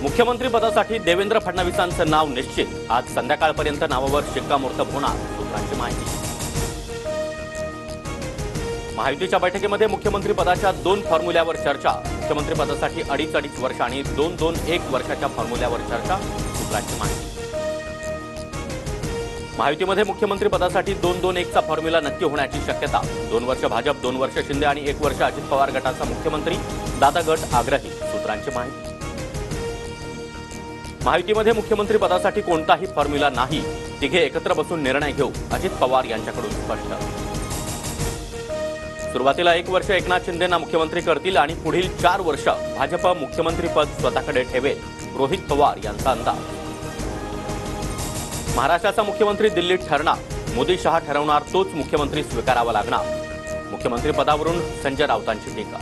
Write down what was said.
मुख्यमंत्री पदासाठी देवेंद्र फडणवीसांचं नाव निश्चित. आज संध्याकाळपर्यंत नावावर शिक्कामोर्तब होणार, सूत्रांची माहिती. महायुतीच्या बैठकीमध्ये मुख्यमंत्री पदाच्या 2 फॉर्म्युल्यावर चर्चा. मुख्यमंत्री पदासाठी 2.5 वर्ष आणि 2-2-1 वर्षाच्या फॉर्म्युल्यावर चर्चा, सूत्रांची माहिती. महायुतीमध्ये मुख्यमंत्री पदासाठी 2-2-1चा फॉर्म्युला नक्की होण्याची शक्यता. 2 वर्ष भाजप, 2 वर्ष शिंदे आणि 1 वर्ष अजित पवार गटाचा मुख्यमंत्री. दादा गट आग्रही, सूत्रांची माहिती. महायुतीमध्ये मुख्यमंत्री पदासाठी कोणताही फॉर्म्युला नाही. तिघे एकत्र बसून निर्णय घेऊ, अजित पवार यांच्याकडून स्पष्ट. सुरुवातीला 1 वर्ष एकनाथ शिंदेंना मुख्यमंत्री करतील आणि पुढील 4 वर्ष भाजप मुख्यमंत्रीपद स्वतःकडे ठेवेल, रोहित पवार यांचा अंदाज. महाराष्ट्राचा मुख्यमंत्री दिल्लीत ठरणार. मोदी शहा ठरवणार तोच मुख्यमंत्री स्वीकारावा लागणार. मुख्यमंत्री पदावरून संजय राऊतांची टीका.